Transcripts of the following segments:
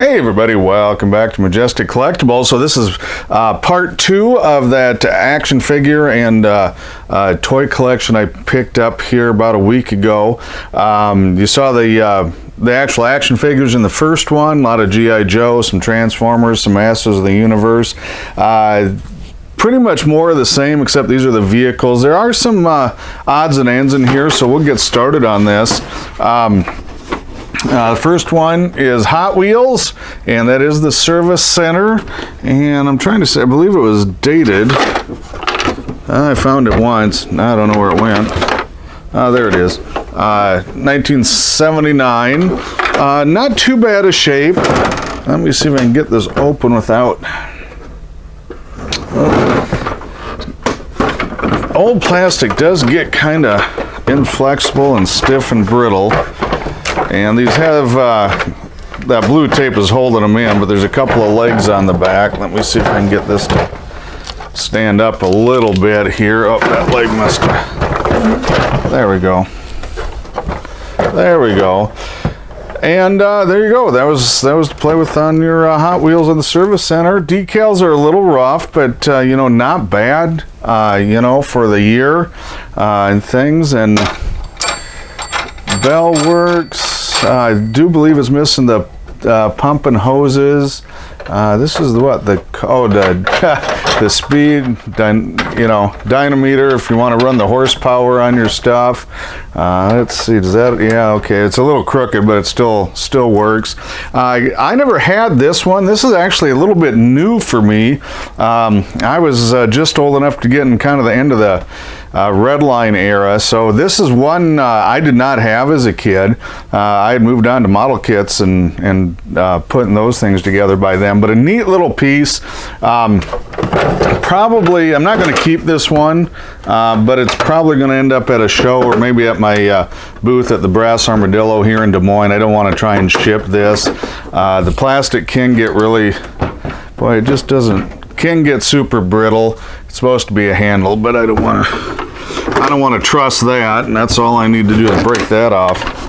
Hey everybody, welcome back to Majestic Collectibles. So this is part 2 of that action figure and toy collection I picked up here about a week ago. You saw the actual action figures in the first one, a lot of G.I. Joe, some Transformers, some Masters of the Universe. Pretty much more of the same, except these are the vehicles. There are some odds and ends in here, so we'll get started on this. The first one is Hot Wheels, and that is the service center. And I'm trying to say, I believe it was dated. I found it once. I don't know where it went. There it is. 1979. Not too bad a shape. Let me see if I can get this open without... Old plastic does get kind of inflexible and stiff and brittle. And these have, that blue tape is holding them in, but there's a couple of legs on the back. Let me see if I can get this to stand up a little bit here. Oh, that leg must have, there we go. There we go. And there you go. That was to play with on your Hot Wheels in the service center. Decals are a little rough, but you know, not bad, you know, for the year and things. And bell works. I do believe it's missing the pump and hoses. This is the speed, you know, dynameter if you want to run the horsepower on your stuff. Let's see, does that, yeah, okay, it's a little crooked, but it still works. I never had this one. This is actually a little bit new for me. I was just old enough to get in kind of the end of the red line era, so this is one I did not have as a kid. I had moved on to model kits and putting those things together by then, but a neat little piece. Probably, I'm not going to keep this one, but it's probably going to end up at a show or maybe at my booth at the Brass Armadillo here in Des Moines. I don't want to try and ship this. The plastic can get really, boy, it just doesn't, can get super brittle. It's supposed to be a handle, but I don't want to trust that, and that's all I need to do is break that off.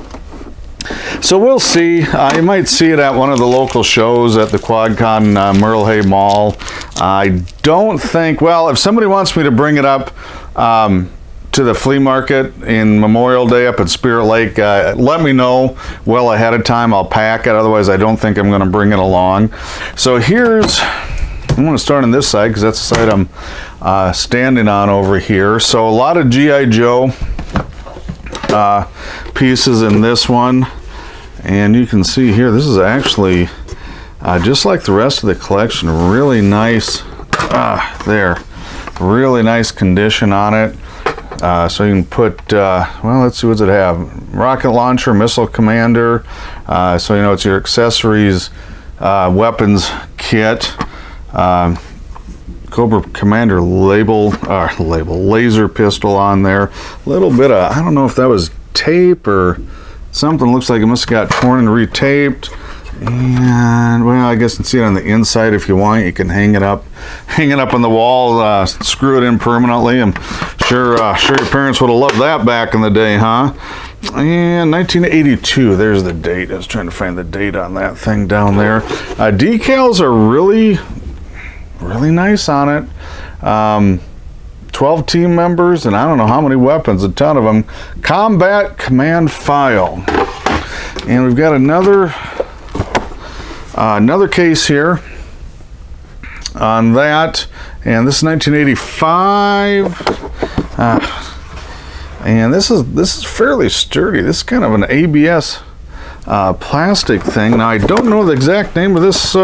So we'll see. You might see it at one of the local shows at the QuadCon Merle Hay Mall. I don't think, well, if somebody wants me to bring it up to the flea market in Memorial Day up at Spirit Lake, let me know well ahead of time. I'll pack it. Otherwise, I don't think I'm going to bring it along. So here's, I'm going to start on this side because that's the side I'm standing on over here. So a lot of G.I. Joe pieces in this one. And you can see here, this is actually, just like the rest of the collection, really nice, really nice condition on it. So you can put, well, let's see, what does it have? Rocket launcher, missile commander, so you know it's your accessories, weapons kit, Cobra Commander laser pistol on there. A little bit of, I don't know if that was tape or something. Looks like it must have got torn and retaped. And well, I guess you can see it on the inside if you want. You can hang it up on the wall, screw it in permanently. I'm sure your parents would have loved that back in the day, huh? And 1982, there's the date. I was trying to find the date on that thing down there. Decals are really nice on it. 12 team members, and I don't know how many weapons, a ton of them. Combat Command File. And we've got another case here on that, and this is 1985. And this is fairly sturdy. This is kind of an ABS plastic thing. Now I don't know the exact name of this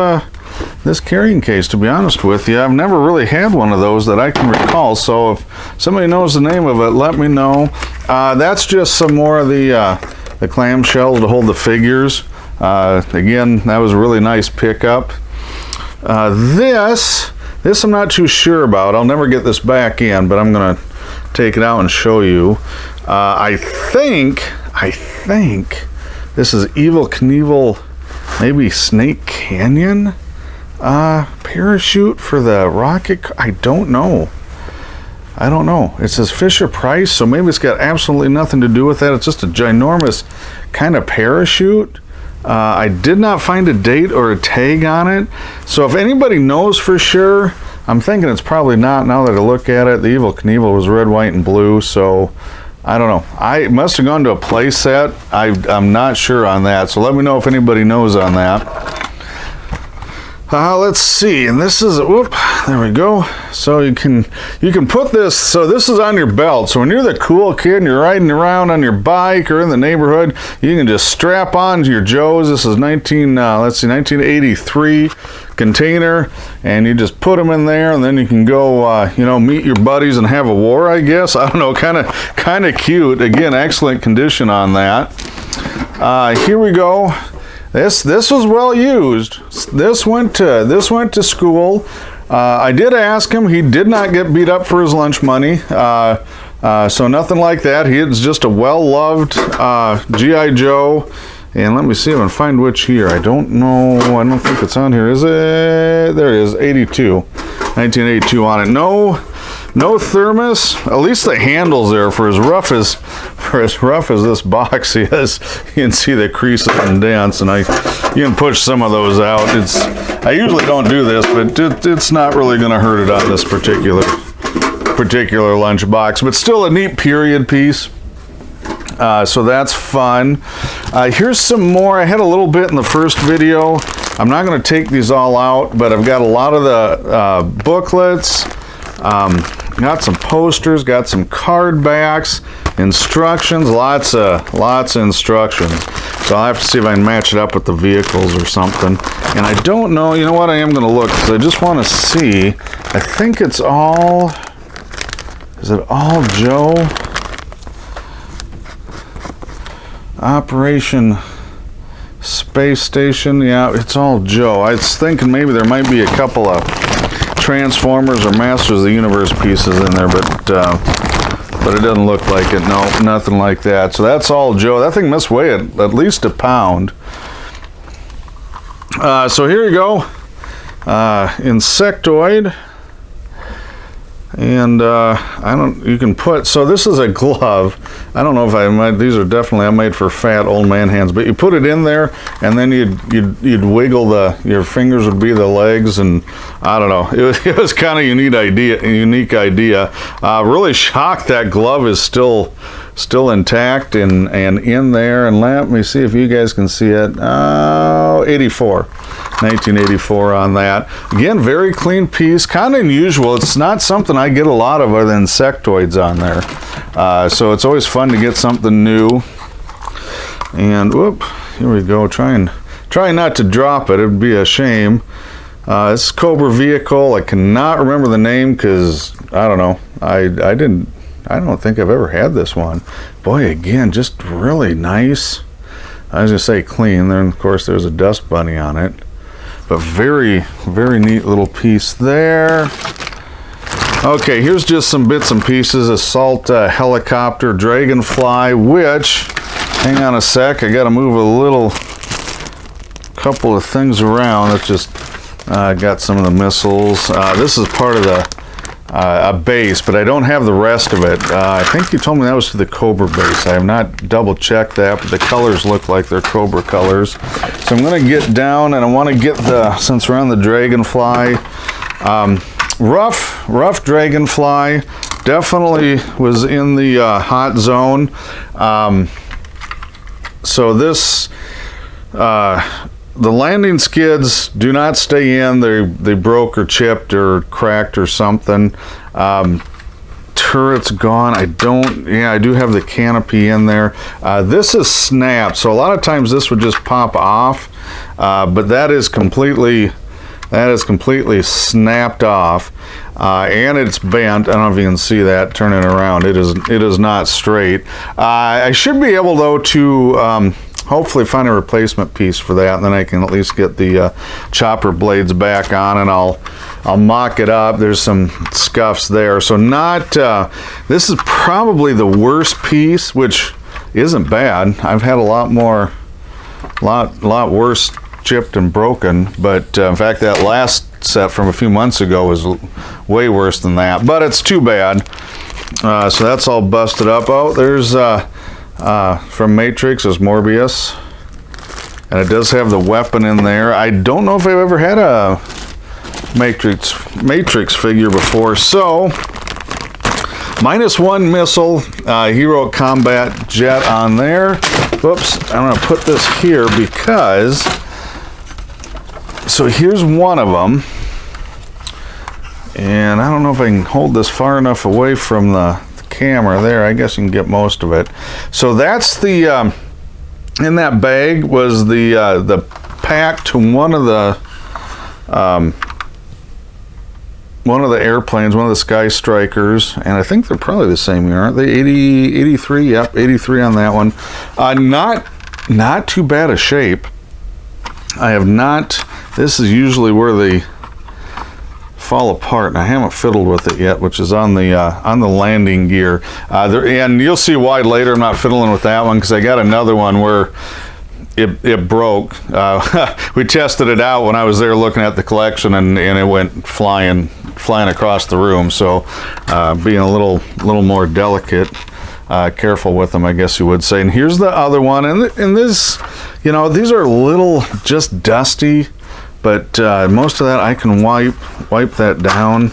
carrying case, to be honest with you. I've never really had one of those that I can recall, so if somebody knows the name of it, let me know. That's just some more of the clamshells to hold the figures. Again, that was a really nice pickup. This I'm not too sure about. I'll never get this back in, but I'm gonna take it out and show you. I think this is Evel Knievel, maybe Snake Canyon parachute for the rocket. I don't know. It says Fisher Price, so maybe it's got absolutely nothing to do with that. It's just a ginormous kind of parachute. I did not find a date or a tag on it. So if anybody knows for sure, I'm thinking it's probably not now that I look at it. The Evel Knievel was red, white, and blue, so I don't know. I must have gone to a play set. I'm not sure on that, so let me know if anybody knows on that. Let's see, and this is, whoop, there we go. So you can put this, so this is on your belt. So when you're the cool kid and you're riding around on your bike or in the neighborhood, you can just strap on to your Joes. This is 1983 container, and you just put them in there, and then you can go, meet your buddies and have a war, I guess. I don't know, kind of cute. Again, excellent condition on that. Here we go. This was well used. This went to school. I did ask him. He did not get beat up for his lunch money. So nothing like that. He is just a well-loved G.I. Joe. And let me see if I can find which year. I don't know. I don't think it's on here. Is it? There it is. 1982 on it. No thermos. At least the handle's there. For as rough as this box is, you can see the creases and dents, and you can push some of those out. I usually don't do this, but it's not really going to hurt it on this particular lunchbox. But still a neat period piece. So that's fun. Here's some more. I had a little bit in the first video. I'm not going to take these all out, but I've got a lot of the booklets. Got some posters, got some card backs, instructions, lots of instructions. So I'll have to see if I can match it up with the vehicles or something. And I don't know, you know what, I am going to look, because I just want to see. I think it's all, is it all Joe? Operation Space Station, yeah, it's all Joe. I was thinking maybe there might be a couple of Transformers or Masters of the Universe pieces in there, but it doesn't look like it. No, nothing like that. So that's all Joe. That thing must weigh at least a pound. So here you go, Insectoid, and you can put. So this is a glove. I don't know if these are definitely made for fat old man hands, but you put it in there, and then you'd wiggle your fingers would be the legs, and I don't know. It was kind of a unique idea. Really shocked that glove is still intact and in there. And let me see if you guys can see it. 1984 on that. Again, very clean piece. Kind of unusual. It's not something I get a lot of other than Insectoids on there. So it's always fun to get something new. And whoop, here we go. Trying not to drop it. It would be a shame. This is Cobra vehicle. I cannot remember the name because I don't know. I don't think I've ever had this one. Boy, again, just really nice. I was gonna say clean. Then of course there's a dust bunny on it, but very, very neat little piece there. Okay, here's just some bits and pieces. Assault helicopter Dragonfly, which, hang on a sec, I gotta move a couple of things around. That's just got some of the missiles. This is part of a base, but I don't have the rest of it. I think you told me that was to the Cobra base. I have not double checked that, but the colors look like they're Cobra colors. So I'm going to get down, and I want to get since we're on the Dragonfly, rough Dragonfly, definitely was in the hot zone. So this, the landing skids do not stay in. They broke or chipped or cracked or something. Turret's gone. I do have the canopy in there. This is snapped, so a lot of times this would just pop off, but that is completely snapped off, and it's bent. I don't know if you can see that turning around. It is not straight. I should be able though to hopefully find a replacement piece for that, and then I can at least get the chopper blades back on, and I'll mock it up. There's some scuffs there, so not this is probably the worst piece, which isn't bad. I've had a lot worse chipped and broken, but in fact that last set from a few months ago was way worse than that, but it's too bad. So that's all busted up. Oh, there's from Matrix is Morbius. And it does have the weapon in there. I don't know if I've ever had a Matrix figure before. So, -1 missile, Hero Combat Jet on there. Whoops, I'm going to put this here because, so here's one of them. And I don't know if I can hold this far enough away from the camera there. I guess you can get most of it. So that's the, in that bag was the pack to one of the airplanes, one of the Sky Strikers, and I think they're probably the same here, aren't they? 83, yep, 83 on that one. Not too bad a shape. I have not, this is usually where they fall apart, and I haven't fiddled with it yet, which is on the landing gear. And you'll see why later. I'm not fiddling with that one because I got another one where it broke. We tested it out when I was there looking at the collection, and it went flying across the room. So being a little more delicate, careful with them, I guess you would say. And here's the other one, and this, you know, these are a little just dusty, but most of that I can wipe that down.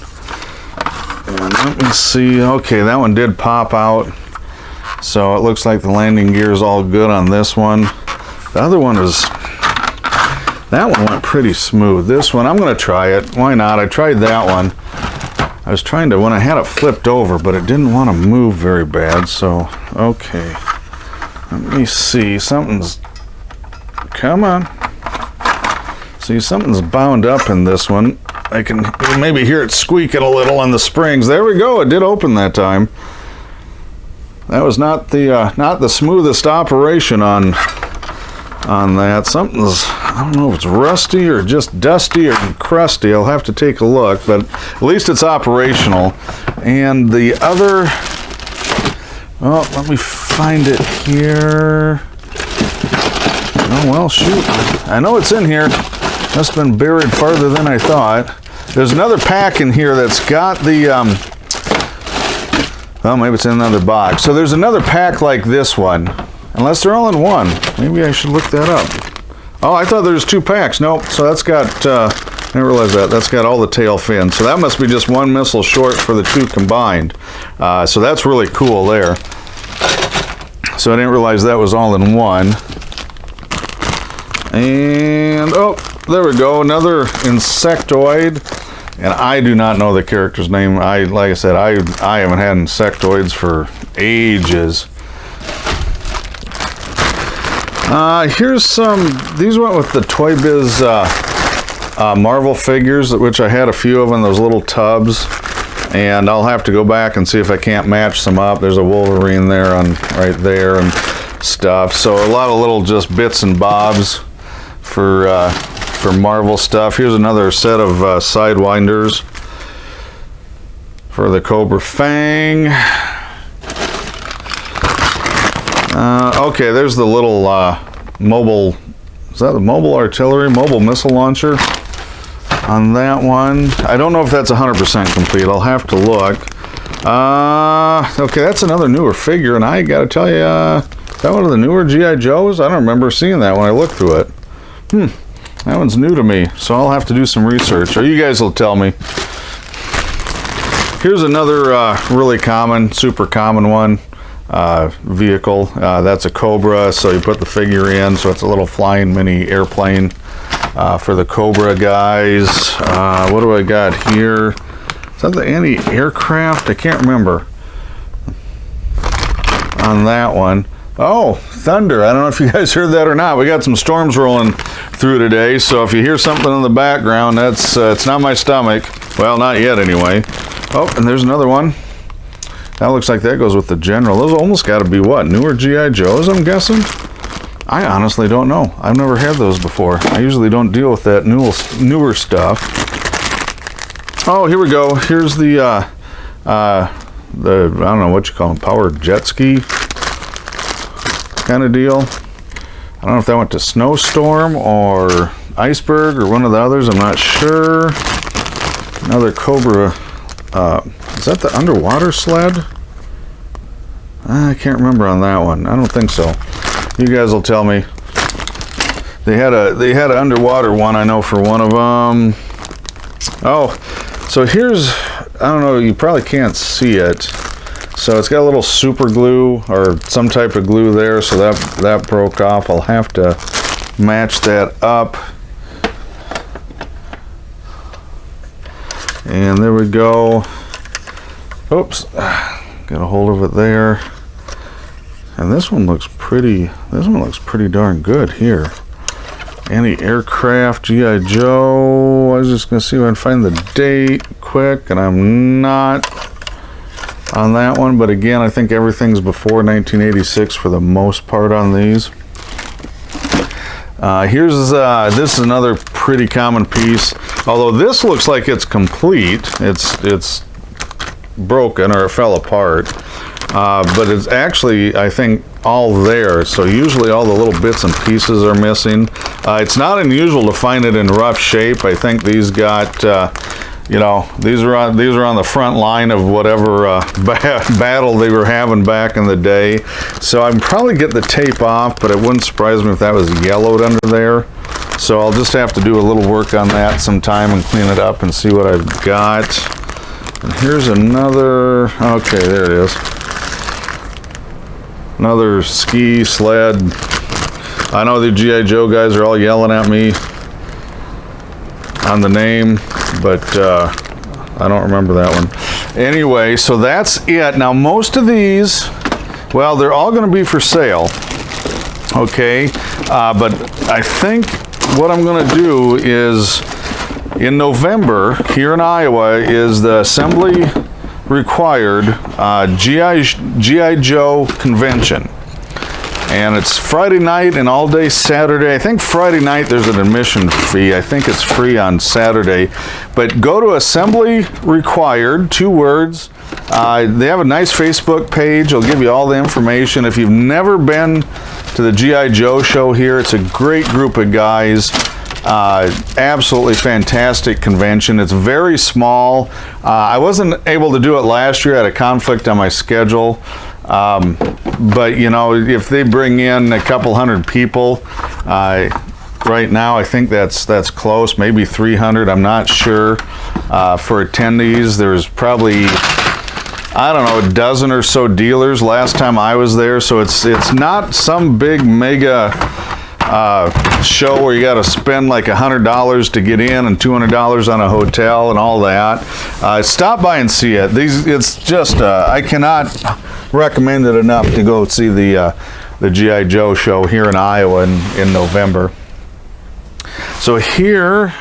And let me see. Okay, that one did pop out, so it looks like the landing gear is all good on this one. The other one that one went pretty smooth. This one, I'm going to try it. Why not? I tried that one. I was trying to, when I had it flipped over, but it didn't want to move very bad. So, okay. Let me see. Something's, come on. See, something's bound up in this one. I can maybe hear it squeaking a little on the springs. There we go. It did open that time. That was not the smoothest operation on that. Something's, I don't know if it's rusty or just dusty or crusty. I'll have to take a look, but at least it's operational. And the other, oh, let me find it here. Oh, well, shoot. I know it's in here. Must have been buried farther than I thought. There's another pack in here that's got the, well, maybe it's in another box. So there's another pack like this one. Unless they're all in one. Maybe I should look that up. Oh, I thought there was 2 packs. Nope. So that's got, I didn't realize that. That's got all the tail fins. So that must be just 1 missile short for the 2 combined. So that's really cool there. So I didn't realize that was all in one. And, oh, there we go. Another insectoid. And I do not know the character's name. Like I said, I haven't had insectoids for ages. Here's some, these went with the Toy Biz Marvel figures, which I had a few of in those little tubs, and I'll have to go back and see if I can't match some up. There's a Wolverine there right there and stuff. So a lot of little just bits and bobs for Marvel stuff. Here's another set of Sidewinders for the Cobra Fang. Okay, there's the little mobile, is that the mobile artillery, mobile missile launcher on that one. I don't know if that's 100% complete. I'll have to look. Okay, that's another newer figure, and I gotta tell you, is that one of the newer G.I. Joes? I don't remember seeing that when I looked through it. That one's new to me, so I'll have to do some research, or you guys will tell me. Here's another really common, super common one. Vehicle. That's a Cobra, so you put the figure in, so it's a little flying mini airplane for the Cobra guys. What do I got here? Is that the anti-aircraft? I can't remember on that one. Oh, thunder. I don't know if you guys heard that or not. We got some storms rolling through today, so if you hear something in the background, that's it's not my stomach. Well, not yet anyway. Oh, and there's another one. That looks like that goes with the General. Those almost got to be what? Newer G.I. Joes, I'm guessing? I honestly don't know. I've never had those before. I usually don't deal with that newer stuff. Oh, here we go. Here's the I don't know what you call them, powered jet ski kind of deal. I don't know if that went to Snowstorm or Iceberg or one of the others. I'm not sure. Another Cobra. Is that the underwater sled? I can't remember on that one. I don't think so. You guys will tell me. They had an underwater one, I know, for one of them. Oh, so here's, I don't know, you probably can't see it. So it's got a little super glue or some type of glue there, so that broke off. I'll have to match that up. And there we go. Oops, got a hold of it there. And this one looks pretty darn good here. Anti-aircraft, G.I. Joe. I was just gonna see if I can find the date quick, and I'm not on that one, but again, I think everything's before 1986 for the most part on these. This is another pretty common piece, although this looks like it's complete. It's broken or it fell apart, but it's actually, I think, all there. So usually all the little bits and pieces are missing. It's not unusual to find it in rough shape. I think these got, you know, these are on the front line of whatever battle they were having back in the day. So I'm probably get the tape off, but it wouldn't surprise me if that was yellowed under there. So I'll just have to do a little work on that sometime and clean it up and see what I've got. And here's another, okay, there it is. Another ski sled. I know the G.I. Joe guys are all yelling at me on the name, but I don't remember that one. Anyway, so that's it. Now most of these, well, they're all going to be for sale. Okay, but I think what I'm going to do is in November here in Iowa is the assembly required G.I. Joe convention. And it's Friday night and all day Saturday. I think Friday night there's an admission fee. I think it's free on Saturday. But go to Assembly Required, 2 words. They have a nice Facebook page. It'll give you all the information. If you've never been to the G.I. Joe show here, it's a great group of guys. Absolutely fantastic convention. It's very small. I wasn't able to do it last year. I had a conflict on my schedule. But you know, if they bring in a couple hundred people, right now I think that's close, maybe 300. I'm not sure. For attendees, there's probably, I don't know, a dozen or so dealers last time I was there. So it's not some big mega show where you got to spend like $100 to get in and $200 on a hotel and all that. Stop by and see it. It's just I cannot recommend it enough to go see the G.I. Joe show here in Iowa in November. So here,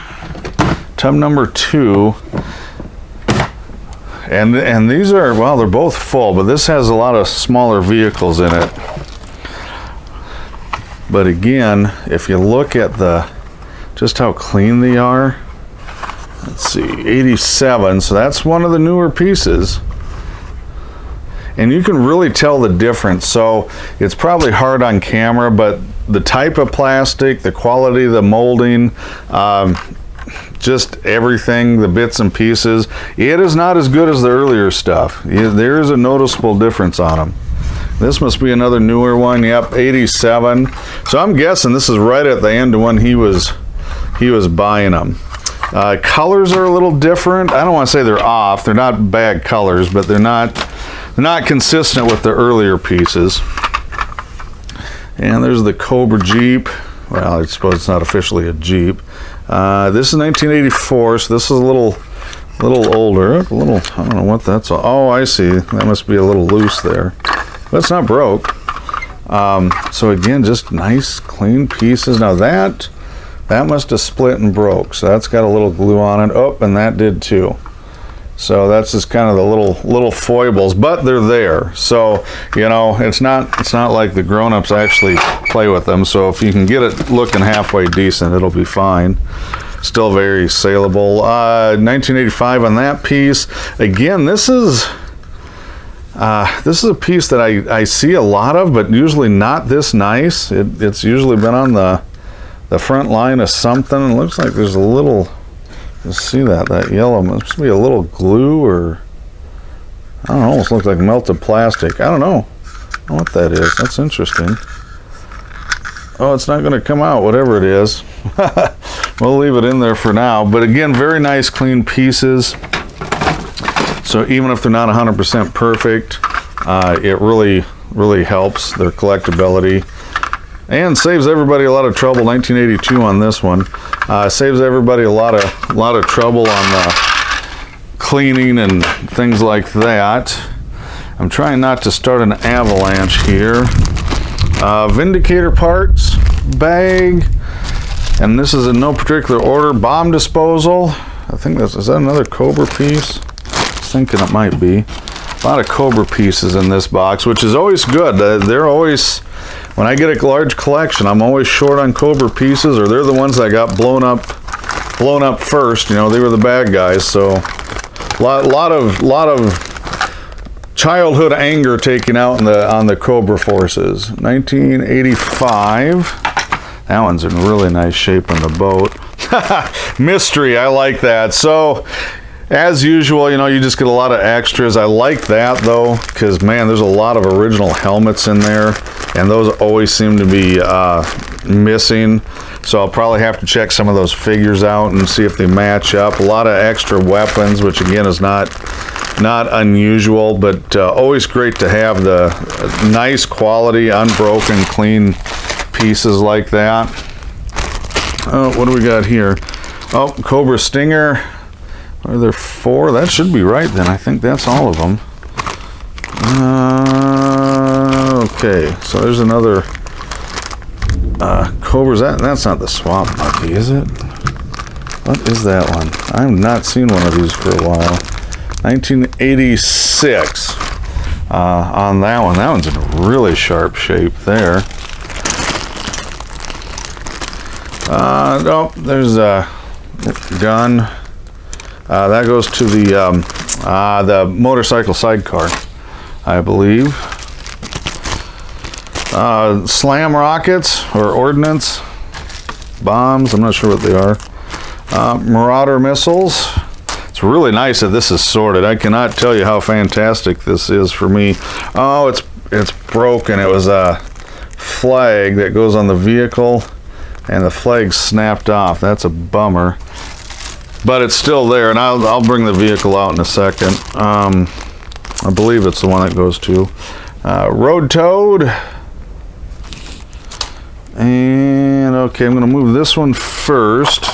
tub number 2, and these are, well, they're both full, but this has a lot of smaller vehicles in it. But again, if you look at just how clean they are, let's see, 87, so that's one of the newer pieces. And you can really tell the difference. So it's probably hard on camera, but the type of plastic, the quality of the molding, just everything, the bits and pieces, it is not as good as the earlier stuff. There is a noticeable difference on them. This must be another newer one. Yep, 87. So I'm guessing this is right at the end of when he was buying them. Colors are a little different. I don't want to say they're off. They're not bad colors, but they're not consistent with the earlier pieces. And there's the Cobra Jeep. Well, I suppose it's not officially a Jeep. This is 1984, so this is a little older. I don't know what that's all. Oh, I see. That must be a little loose there. But it's not broke. So again, just nice, clean pieces. Now that must have split and broke. So that's got a little glue on it. Oh, and that did too. So that's just kind of the little foibles, but they're there. So, you know, it's not like the grown-ups actually play with them. So if you can get it looking halfway decent, it'll be fine. Still very saleable. 1985 on that piece. Again, this is a piece that I see a lot of, but usually not this nice. It's usually been on the front line of something. It looks like there's a little, you see that yellow must be a little glue, or I don't know, almost looks like melted plastic. I don't know what that is. That's interesting. Oh, it's not going to come out, whatever it is. We'll leave it in there for now. But again, very nice, clean pieces. So even if they're not 100% perfect, it really helps their collectability. And saves everybody a lot of trouble. 1982 on this one. Saves everybody a lot of trouble on the cleaning and things like that. I'm trying not to start an avalanche here. Vindicator parts bag, and this is in no particular order. Bomb disposal. I think is that another Cobra piece? I was thinking it might be. A lot of Cobra pieces in this box, which is always good. They're always, when I get a large collection, I'm always short on Cobra pieces, or they're the ones that got blown up first. You know, they were the bad guys. So lot of childhood anger taken out on the Cobra forces. 1985. That one's in really nice shape on the boat. Mystery, I like that. So, as usual, you know, you just get a lot of extras. I like that though, because man, there's a lot of original helmets in there, and those always seem to be missing. So I'll probably have to check some of those figures out and see if they match up. A lot of extra weapons, which again is not unusual, but always great to have the nice quality, unbroken, clean pieces like that. Oh, what do we got here? Oh, Cobra Stinger. Are there 4? That should be right then. I think that's all of them. Okay, so there's another Cobra's. That's not the Swamp Monkey, is it? What is that one? I've not seen one of these for a while. 1986 on that one. That one's in really sharp shape there. Oh, there's a gun. That goes to the motorcycle sidecar, I believe. Slam rockets or ordnance bombs. I'm not sure what they are. Marauder missiles. It's really nice that this is sorted. I cannot tell you how fantastic this is for me. Oh, it's broken. It was a flag that goes on the vehicle, and the flag snapped off. That's a bummer, but it's still there, and I'll bring the vehicle out in a second. I believe it's the one that goes to Road Toad. And okay, I'm going to move this one first.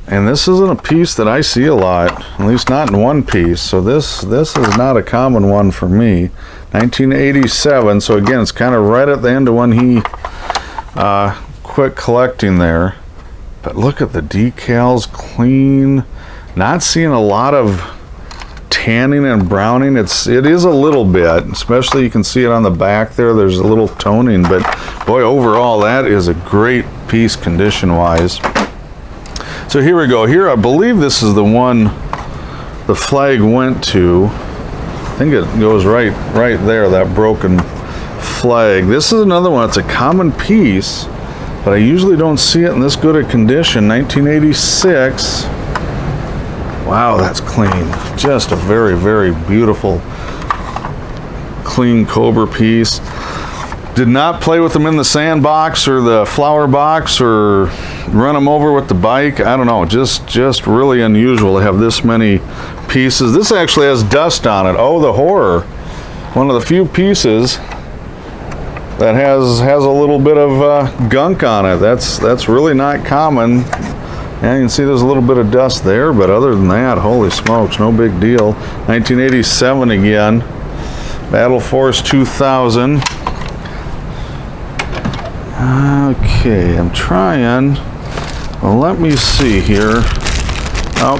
And this isn't a piece that I see a lot, at least not in one piece. So this is not a common one for me. 1987. So again, it's kind of right at the end of when he quit collecting there. But look at the decals, clean. Not seeing a lot of tanning and browning. It is a little bit, especially you can see it on the back there. There's a little toning, but boy, overall that is a great piece condition wise. So here we go. Here I believe this is the one the flag went to. I think it goes right there, that broken flag. This is another one. It's a common piece, but I usually don't see it in this good a condition. 1986. Wow, that's clean. Just a very, very beautiful, clean Cobra piece. Did not play with them in the sandbox or the flower box or run them over with the bike. I don't know, just really unusual to have this many pieces. This actually has dust on it. Oh, the horror. One of the few pieces that has a little bit of gunk on it. That's really not common. Yeah, you can see there's a little bit of dust there, but other than that, holy smokes, no big deal. 1987 again. Battle Force 2000. Okay, I'm trying. Well, let me see here. Oh,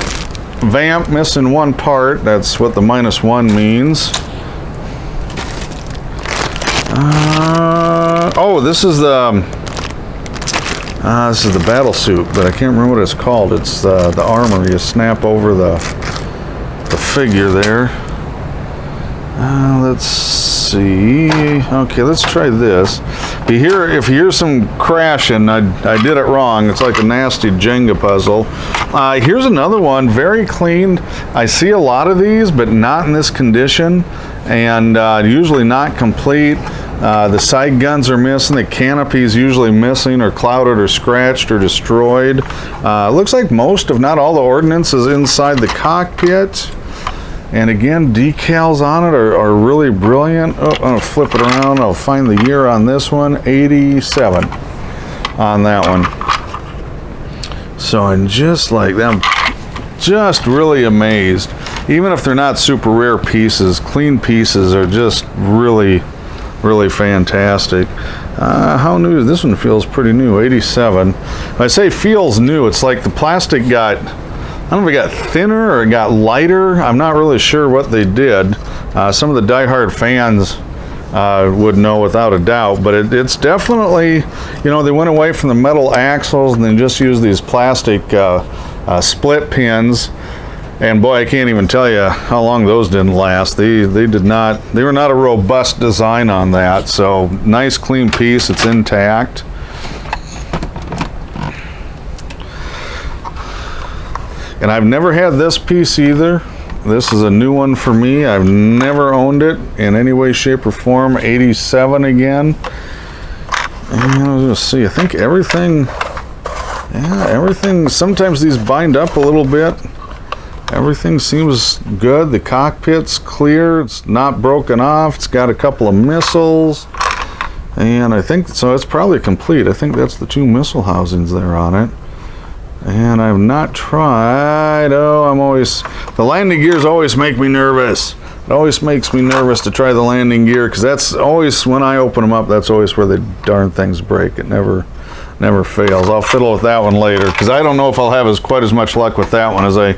Vamp missing one part. That's what the -1 means. Oh, this is the battle suit, but I can't remember what it's called. It's the armor. You snap over the figure there. Let's see. Okay, let's try this. If you hear some crashing, I did it wrong. It's like a nasty Jenga puzzle. Here's another one, very clean. I see a lot of these, but not in this condition. and usually not complete. The side guns are missing. The canopy is usually missing or clouded or scratched or destroyed. Looks like most, if not all, the ordnance is inside the cockpit. And again, decals on it are really brilliant. Oh, I'm going to flip it around. I'll find the year on this one. 87 on that one. So I'm just like, I'm just really amazed. Even if they're not super rare pieces, clean pieces are just really, really fantastic. How new is this one? Feels pretty new. 87. When I say feels new, it's like the plastic got, I don't know if it got thinner or it got lighter. I'm not really sure what they did. Some of the diehard fans would know without a doubt, but it's definitely, you know, they went away from the metal axles and then just used these plastic split pins. And boy, I can't even tell you how long those didn't last. They did not, they were not a robust design on that. So nice clean piece, it's intact. And I've never had this piece either. This is a new one for me. I've never owned it in any way, shape, or form. 87 again. And let's see, I think everything, yeah, everything, sometimes these bind up a little bit. Everything seems good. The cockpit's clear. It's not broken off. It's got a couple of missiles. And I think, so it's probably complete. I think that's the 2 missile housings there on it. And I've not tried, the landing gears always make me nervous. It always makes me nervous to try the landing gear, because that's always, when I open them up, that's always where the darn things break. It never fails. I'll fiddle with that one later, because I don't know if I'll have quite as much luck with that one as I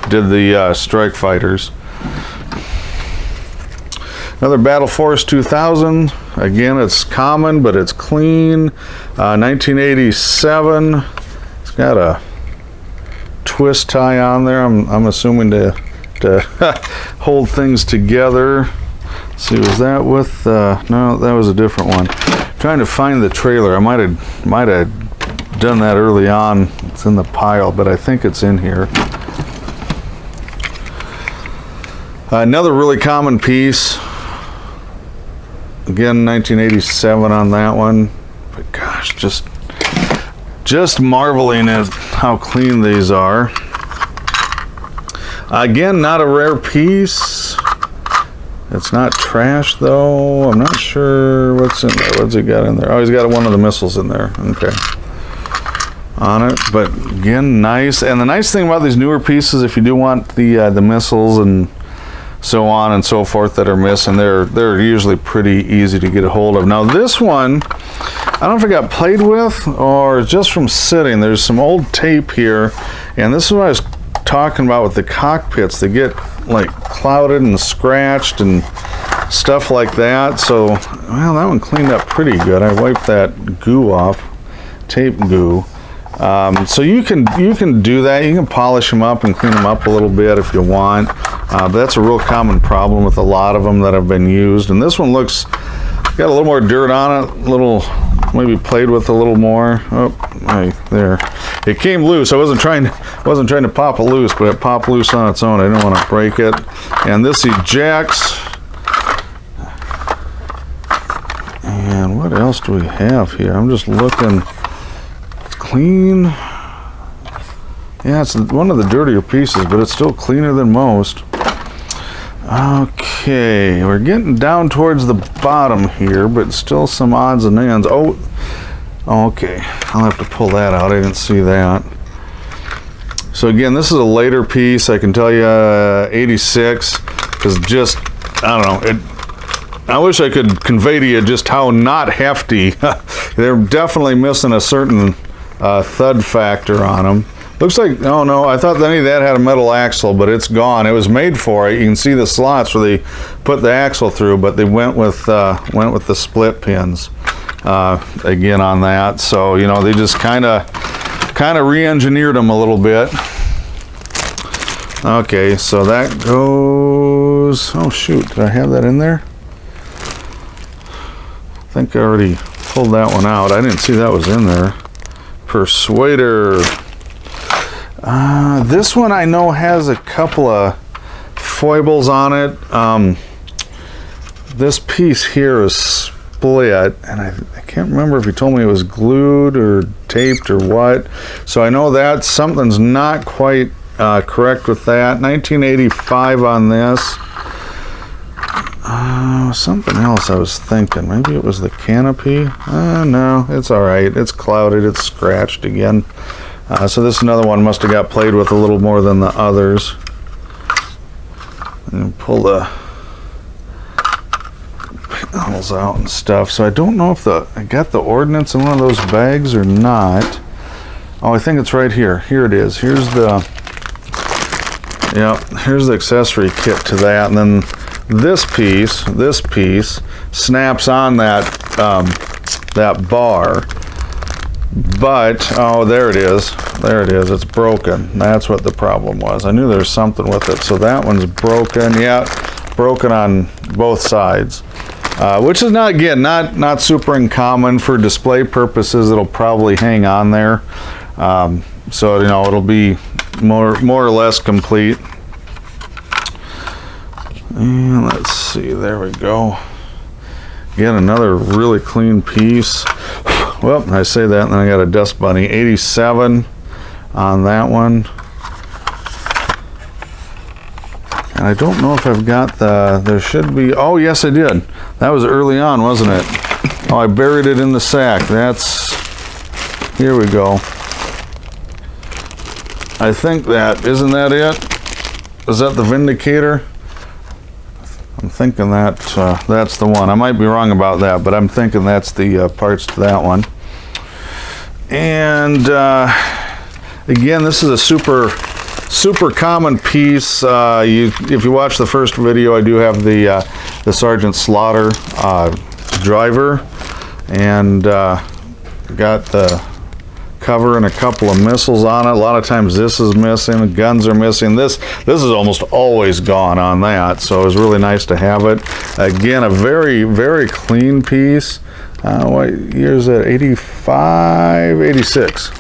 did the Strike Fighters. Another Battle Force 2000. Again, it's common, but it's clean. 1987. It's got a twist tie on there. I'm assuming to hold things together. Let's see, was that with no, that was a different one. Trying to find the trailer. I might have done that early on. It's in the pile, but I think it's in here. Another really common piece. Again, 1987 on that one. But gosh, just marveling at how clean these are. Again, not a rare piece. It's not trash though. I'm not sure what's in there. What's he got in there? Oh, he's got one of the missiles in there. Okay. On it, but again, nice. And the nice thing about these newer pieces, if you do want the missiles and so on and so forth that are missing, they're usually pretty easy to get a hold of. Now this one, I don't know if it got played with or just from sitting. There's some old tape here, and this is what I was talking about with the cockpits. They get like clouded and scratched and stuff like that. So, well, that one cleaned up pretty good. I wiped that goo off, tape goo. So you can do that. You can polish them up and clean them up a little bit if you want. But that's a real common problem with a lot of them that have been used. And this one looks got a little more dirt on it, a little maybe played with a little more. Oh, right there. It came loose. I wasn't trying to pop it loose, but it popped loose on its own. I didn't want to break it. And this ejects. And what else do we have here? I'm just looking. Clean. Yeah, it's one of the dirtier pieces, but it's still cleaner than most. Okay, we're getting down towards the bottom here, but still some odds and ends. Oh, okay. I'll have to pull that out. I didn't see that. So again, this is a later piece. I can tell you 86, because just, I don't know, I wish I could convey to you just how not hefty. They're definitely missing a certain thud factor on them. Looks like, oh no, I thought any of that had a metal axle, but it's gone. It was made for it. You can see the slots where they put the axle through, but they went with the split pins again on that. So, you know, they just kind of re-engineered them a little bit. Okay, so that goes, oh shoot, did I have that in there? I think I already pulled that one out. I didn't see that was in there. Persuader. This one I know has a couple of foibles on it. this piece here is split, and I can't remember if he told me it was glued or taped or what. So I know that something's not quite correct with that. 1985 on this. Something else I was thinking. Maybe it was the canopy. No, it's all right. It's clouded. It's scratched again. So this another one must have got played with a little more than the others. And pull the panels out and stuff. So I don't know if I got the ordnance in one of those bags or not. Oh, I think it's right here. Here it is. Here's the accessory kit to that, and then this piece snaps on that bar. But oh, there it is. It's broken. That's what the problem was. I knew there was something with it. So that one's broken. Yeah, broken on both sides. Which is not super uncommon for display purposes. It'll probably hang on there, so it'll be more or less complete. And let's see, there we go. Again, another really clean piece. Well, I say that, and then I got a dust bunny. 87 on that one. And I don't know if I've got there should be, oh yes I did. That was early on, wasn't it? Oh, I buried it in the sack. Here we go. I think isn't that it? Is that the Vindicator? I'm thinking that's the one. I might be wrong about that, but I'm thinking that's the parts to that one. And again, this is a super common piece. If you watch the first video, I do have the Sergeant Slaughter driver, and got the cover and a couple of missiles on it. A lot of times this is missing, the guns are missing. This is almost always gone on that, so it was really nice to have it. Again, a very, very clean piece. What year is it? 85, 86.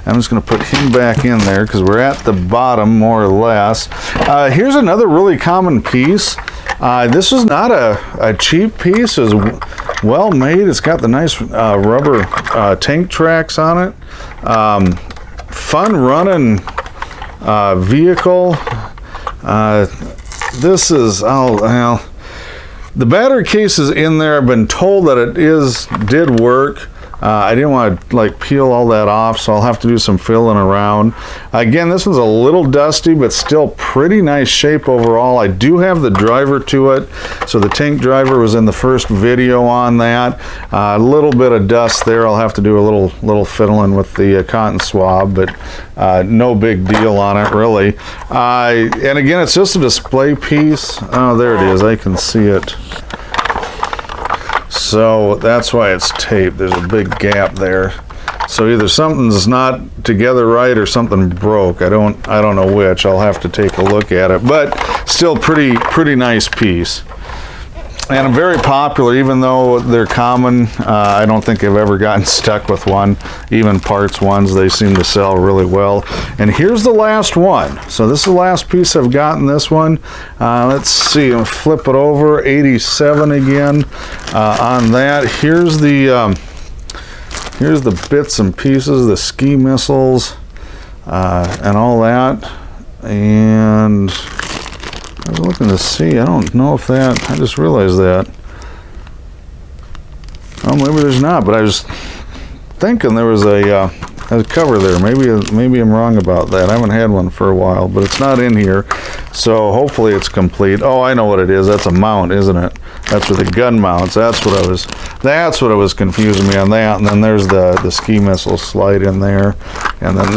I'm just going to put him back in there because we're at the bottom more or less. Here's another really common piece. This was not a cheap piece. It was well made. It's got the nice rubber tank tracks on it. Fun running vehicle. This is, well, the battery case is in there. I've been told that it did work. I didn't want to peel all that off, so I'll have to do some filling around. Again, this one's a little dusty, but still pretty nice shape overall. I do have the driver to it, so the tank driver was in the first video on that. A little bit of dust there. I'll have to do a little fiddling with the cotton swab, but no big deal on it really. And again, it's just a display piece. Oh, there it is. I can see it. So that's why it's taped. There's a big gap there. So either something's not together right or something broke. I don't know which. I'll have to take a look at it. But still pretty nice piece. And very popular, even though they're common. I don't think I've ever gotten stuck with one. Even parts ones, they seem to sell really well. And here's the last one. So this is the last piece I've gotten, this one. Let's see, I'll flip it over, 87 again on that. Here's the bits and pieces, the ski missiles and all that. And I was looking to see, I don't know if that, I just realized that. Oh, maybe there's not, but I was thinking there was a cover there. Maybe I'm wrong about that. I haven't had one for a while, but it's not in here. So hopefully it's complete. Oh, I know what it is. That's a mount, isn't it? That's for the gun mounts. That's what I was confusing me on that. And then there's the ski missile slide in there. And then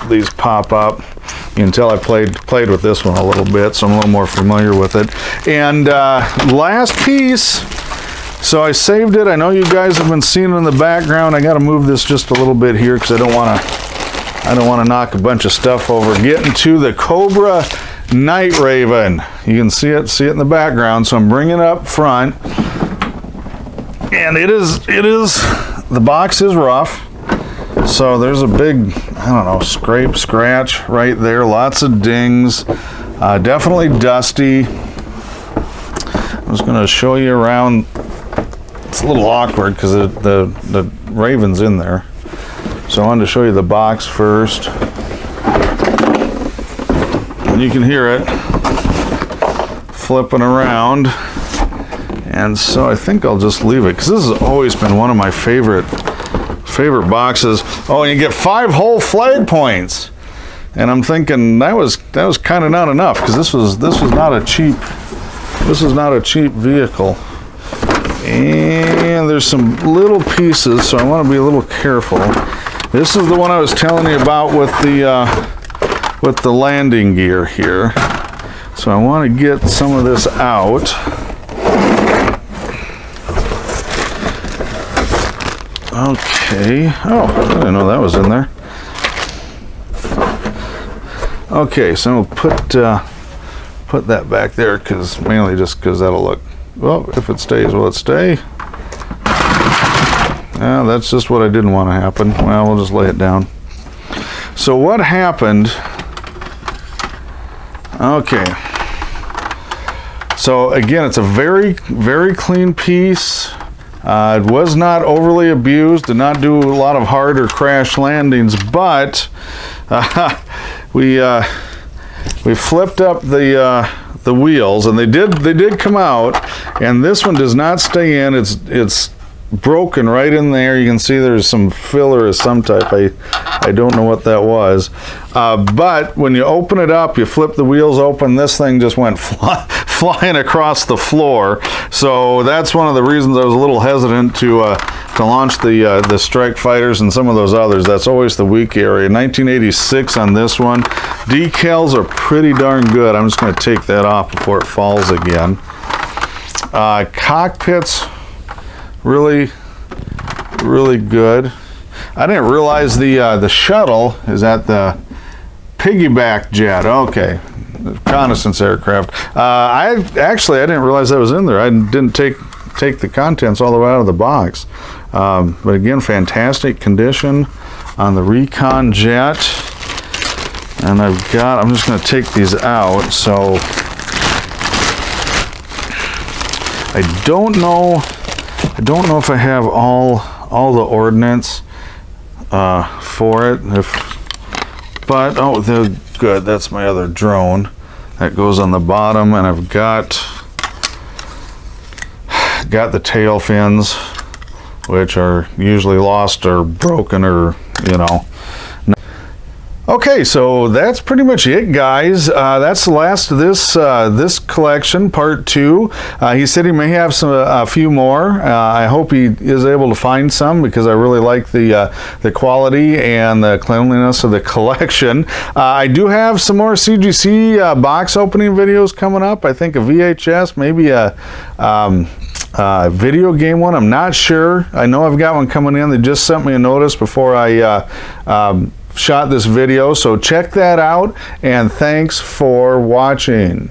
these pop up. You can tell I played with this one a little bit, so I'm a little more familiar with it. And last piece. So I saved it. I know you guys have been seeing it in the background. I got to move this just a little bit here because I don't want to knock a bunch of stuff over. Getting to the Cobra Night Raven. You can see it in the background. So I'm bringing it up front, and it is the box is rough. So there's a big, I don't know, scratch right there. Lots of dings. Definitely dusty. I'm just going to show you around. It's a little awkward because the Raven's in there. So I wanted to show you the box first. And you can hear it flipping around. And so I think I'll just leave it because this has always been one of my favorite boxes. Oh, and you get 5 whole flag points. And I'm thinking that was kind of not enough because this was not a cheap vehicle. And there's some little pieces, so I want to be a little careful. This is the one I was telling you about with the landing gear here. So I want to get some of this out. Okay. Oh, I didn't know that was in there. Okay, so I'll put that back there mainly just because that'll look. Well, if it stays, will it stay? Yeah, that's just what I didn't want to happen. Well, we'll just lay it down. So what happened? Okay. So again, it's a very, very clean piece. It was not overly abused, did not do a lot of hard or crash landings, but we flipped up the wheels, and they did come out, and this one does not stay in. It's broken right in there. You can see there's some filler of some type. I don't know what that was, but when you open it up, you flip the wheels open, this thing just went flying across the floor. So that's one of the reasons I was a little hesitant to launch the Strike Fighters and some of those others. That's always the weak area. 1986 on this one. Decals are pretty darn good. I'm just going to take that off before it falls again. Cockpits, really good. I didn't realize the shuttle is at the piggyback jet. Okay, reconnaissance aircraft. I didn't realize that was in there. I didn't take the contents all the way out of the box. But again, fantastic condition on the recon jet. And I'm just going to take these out. So I don't know if I have all the ordnance for it. But oh, they're good. That's my other drone that goes on the bottom, and I've got the tail fins, which are usually lost or broken, or Okay, so that's pretty much it, guys. That's the last of this collection, part 2. He said he may have a few more. I hope he is able to find some because I really like the quality and the cleanliness of the collection. I do have some more CGC box opening videos coming up. I think a VHS, maybe a video game one. I'm not sure. I know I've got one coming in. They just sent me a notice before I shot this video, so check that out, and thanks for watching.